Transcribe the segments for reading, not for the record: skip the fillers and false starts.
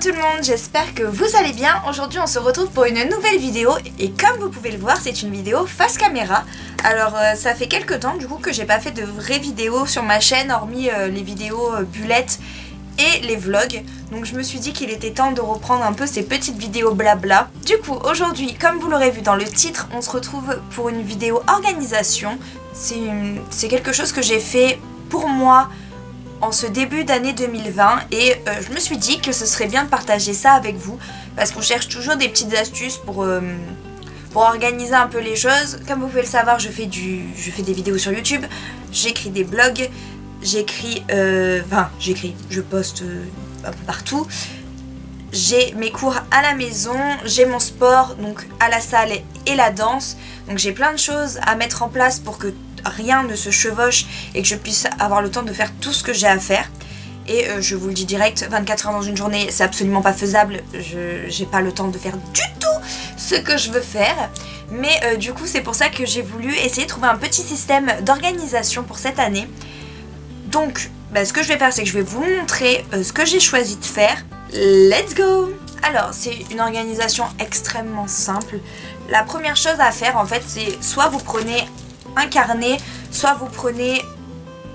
tout le monde, j'espère que vous allez bien. Aujourd'hui on se retrouve pour une nouvelle vidéo et comme vous pouvez le voir c'est une vidéo face caméra. Alors ça fait quelques temps du coup que j'ai pas fait de vraies vidéos sur ma chaîne hormis les vidéos bullettes et les vlogs. Donc je me suis dit qu'il était temps de reprendre un peu ces petites vidéos blabla. Du coup aujourd'hui, comme vous l'aurez vu dans le titre, on se retrouve pour une vidéo organisation. C'est quelque chose que j'ai fait pour moi en ce début d'année 2020 et je me suis dit que ce serait bien de partager ça avec vous parce qu'on cherche toujours des petites astuces pour organiser un peu les choses. Comme vous pouvez le savoir, je fais des vidéos sur YouTube, j'écris des blogs, je poste un peu partout. J'ai mes cours à la maison, j'ai mon sport, donc à la salle et la danse. Donc j'ai plein de choses à mettre en place pour que rien ne se chevauche et que je puisse avoir le temps de faire tout ce que j'ai à faire. Et je vous le dis direct, 24 heures dans une journée, c'est absolument pas faisable. J'ai pas le temps de faire du tout ce que je veux faire. Mais du coup, c'est pour ça que j'ai voulu essayer de trouver un petit système d'organisation pour cette année. Donc, ce que je vais faire, c'est que je vais vous montrer ce que j'ai choisi de faire. Let's go! Alors, c'est une organisation extrêmement simple. La première chose à faire, en fait, c'est soit vous prenez un carnet, soit vous prenez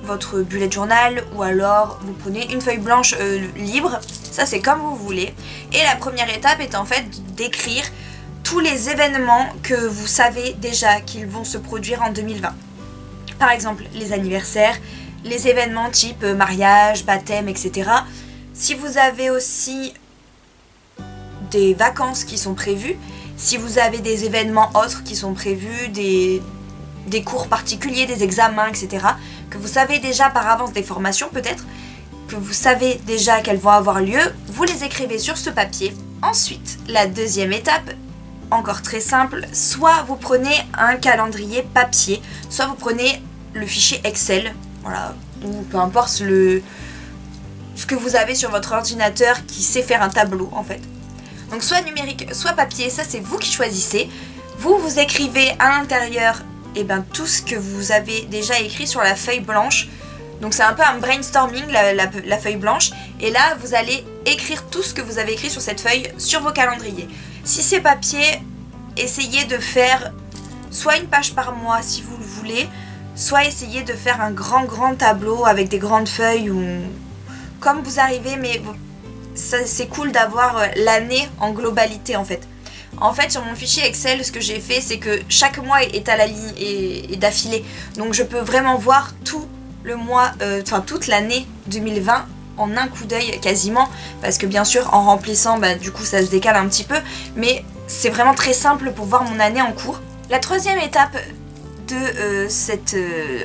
votre bullet journal, ou alors vous prenez une feuille blanche libre. Ça, c'est comme vous voulez. Et la première étape est en fait d'écrire tous les événements que vous savez déjà qu'ils vont se produire en 2020. Par exemple, les anniversaires, les événements type mariage, baptême, etc. Si vous avez aussi des vacances qui sont prévues, si vous avez des événements autres qui sont prévus, des cours particuliers, des examens, etc., que vous savez déjà par avance, des formations peut-être, que vous savez déjà qu'elles vont avoir lieu, vous les écrivez sur ce papier. Ensuite, la deuxième étape, encore très simple, soit vous prenez un calendrier papier, soit vous prenez le fichier Excel, voilà, ou peu importe ce que vous avez sur votre ordinateur qui sait faire un tableau en fait. Donc soit numérique, soit papier, ça c'est vous qui choisissez. Vous écrivez à l'intérieur tout ce que vous avez déjà écrit sur la feuille blanche. Donc c'est un peu un brainstorming la feuille blanche. Et là vous allez écrire tout ce que vous avez écrit sur cette feuille sur vos calendriers. Si c'est papier, essayez de faire soit une page par mois si vous le voulez, soit essayez de faire un grand tableau avec des grandes feuilles ou comme vous arrivez, mais c'est cool d'avoir l'année en globalité en fait. En fait, sur mon fichier Excel, ce que j'ai fait, c'est que chaque mois est à la ligne et d'affilée. Donc je peux vraiment voir tout le mois, toute l'année 2020 en un coup d'œil quasiment. Parce que bien sûr, en remplissant, du coup, ça se décale un petit peu. Mais c'est vraiment très simple pour voir mon année en cours. La troisième étape de cette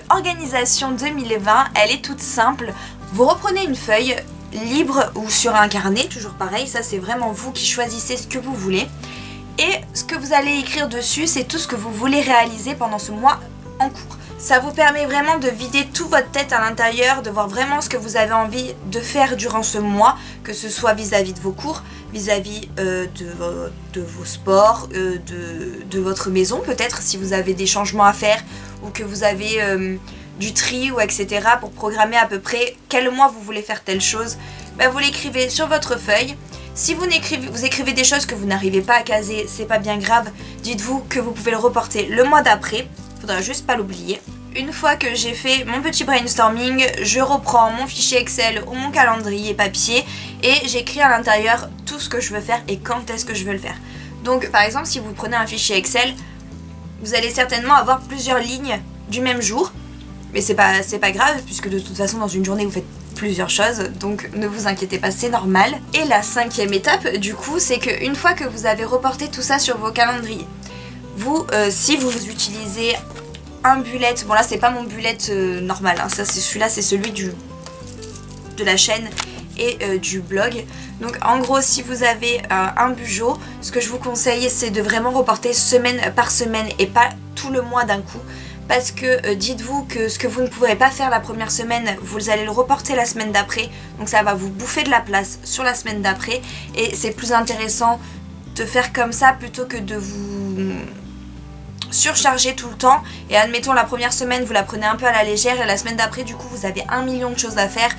organisation 2020, elle est toute simple. Vous reprenez une feuille libre ou sur un carnet, toujours pareil, ça c'est vraiment vous qui choisissez ce que vous voulez. Et ce que vous allez écrire dessus, c'est tout ce que vous voulez réaliser pendant ce mois en cours. Ça vous permet vraiment de vider toute votre tête à l'intérieur, de voir vraiment ce que vous avez envie de faire durant ce mois, que ce soit vis-à-vis de vos cours, vis-à-vis de vos sports, de votre maison peut-être, si vous avez des changements à faire ou que vous avez du tri ou etc. pour programmer à peu près quel mois vous voulez faire telle chose. Vous l'écrivez sur votre feuille. Si vous écrivez des choses que vous n'arrivez pas à caser, c'est pas bien grave. Dites-vous que vous pouvez le reporter le mois d'après. Faudra juste pas l'oublier. Une fois que j'ai fait mon petit brainstorming, je reprends mon fichier Excel ou mon calendrier papier et j'écris à l'intérieur tout ce que je veux faire et quand est-ce que je veux le faire. Donc par exemple, si vous prenez un fichier Excel, vous allez certainement avoir plusieurs lignes du même jour. Mais c'est pas grave puisque de toute façon dans une journée vous faites plusieurs choses, donc ne vous inquiétez pas, c'est normal. Et la cinquième étape du coup, c'est qu'une fois que vous avez reporté tout ça sur vos calendriers, si vous utilisez un bullet, bon là c'est pas mon bullet normal, hein, ça c'est celui-là, c'est celui de la chaîne et du blog. Donc en gros, si vous avez un bugeot, ce que je vous conseille c'est de vraiment reporter semaine par semaine et pas tout le mois d'un coup. Parce que dites-vous que ce que vous ne pourrez pas faire la première semaine, vous allez le reporter la semaine d'après. Donc ça va vous bouffer de la place sur la semaine d'après. Et c'est plus intéressant de faire comme ça plutôt que de vous surcharger tout le temps. Et admettons la première semaine vous la prenez un peu à la légère et la semaine d'après du coup vous avez 1 million de choses à faire.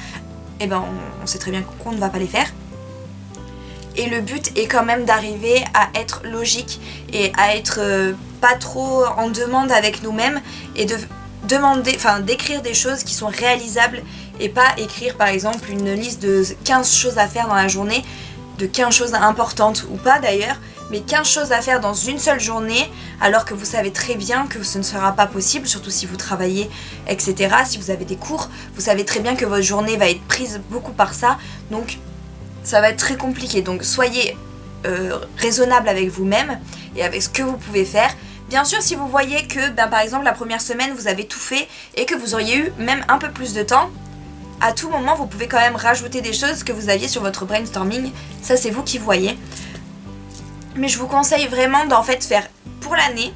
Et on sait très bien qu'on ne va pas les faire. Et le but est quand même d'arriver à être logique et à être pas trop en demande avec nous-mêmes et de d'écrire des choses qui sont réalisables et pas écrire par exemple une liste de 15 choses à faire dans la journée, de 15 choses importantes ou pas d'ailleurs, mais 15 choses à faire dans une seule journée alors que vous savez très bien que ce ne sera pas possible, surtout si vous travaillez, etc. Si vous avez des cours, vous savez très bien que votre journée va être prise beaucoup par ça, donc ça va être très compliqué. Donc soyez raisonnable avec vous-même et avec ce que vous pouvez faire. Bien sûr, si vous voyez que par exemple la première semaine vous avez tout fait et que vous auriez eu même un peu plus de temps, à tout moment vous pouvez quand même rajouter des choses que vous aviez sur votre brainstorming. Ça c'est vous qui voyez. Mais je vous conseille vraiment d'en fait faire pour l'année,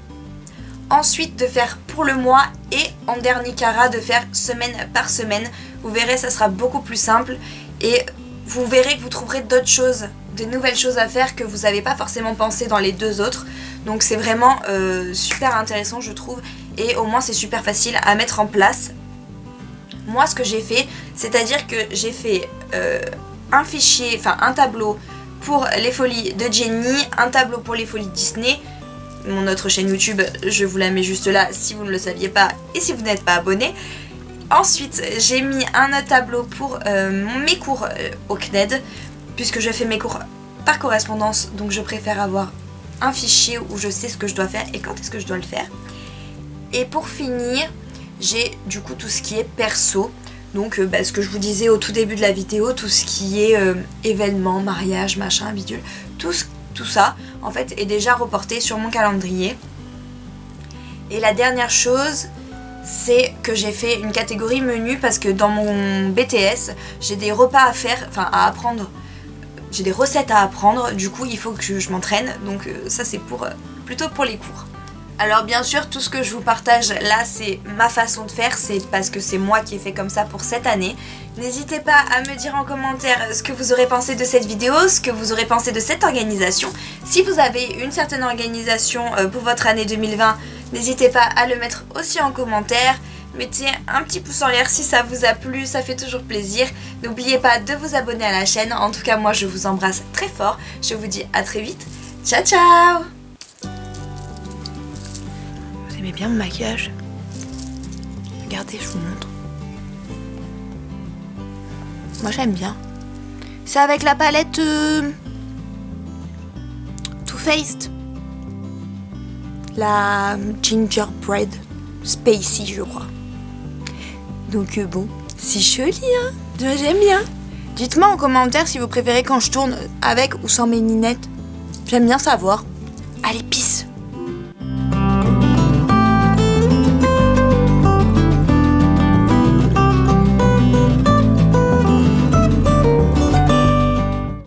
ensuite de faire pour le mois et en dernier carat de faire semaine par semaine. Vous verrez, ça sera beaucoup plus simple et vous verrez que vous trouverez d'autres choses, de nouvelles choses à faire que vous n'avez pas forcément pensé dans les deux autres. Donc c'est vraiment super intéressant je trouve et au moins c'est super facile à mettre en place. Moi ce que j'ai fait, c'est-à-dire que j'ai fait un fichier, enfin un tableau pour les folies de Jenny, un tableau pour les folies Disney. Mon autre chaîne YouTube, je vous la mets juste là si vous ne le saviez pas et si vous n'êtes pas abonné. Ensuite, j'ai mis un autre tableau pour mes cours au CNED, puisque je fais mes cours par correspondance, donc je préfère avoir un fichier où je sais ce que je dois faire et quand est-ce que je dois le faire. Et pour finir, j'ai du coup tout ce qui est perso, donc ce que je vous disais au tout début de la vidéo, tout ce qui est événements, mariage, machin, bidule, tout ça en fait est déjà reporté sur mon calendrier. Et la dernière chose, c'est que j'ai fait une catégorie menu parce que dans mon BTS, j'ai des repas à faire, enfin à apprendre, j'ai des recettes à apprendre, du coup il faut que je m'entraîne, donc ça c'est plutôt pour les cours. Alors bien sûr, tout ce que je vous partage là, c'est ma façon de faire, c'est parce que c'est moi qui ai fait comme ça pour cette année. N'hésitez pas à me dire en commentaire ce que vous aurez pensé de cette vidéo, ce que vous aurez pensé de cette organisation. Si vous avez une certaine organisation pour votre année 2020, n'hésitez pas à le mettre aussi en commentaire. Mettez un petit pouce en l'air si ça vous a plu, ça fait toujours plaisir. N'oubliez pas de vous abonner à la chaîne. En tout cas, moi je vous embrasse très fort. Je vous dis à très vite. Ciao ciao! Vous aimez bien mon maquillage? Regardez, je vous montre. Moi j'aime bien. C'est avec la palette Too Faced. La Gingerbread Spacey je crois. Donc bon, c'est joli hein. J'aime bien. Dites-moi en commentaire si vous préférez quand je tourne avec ou sans mes ninettes. J'aime bien savoir. Allez, peace.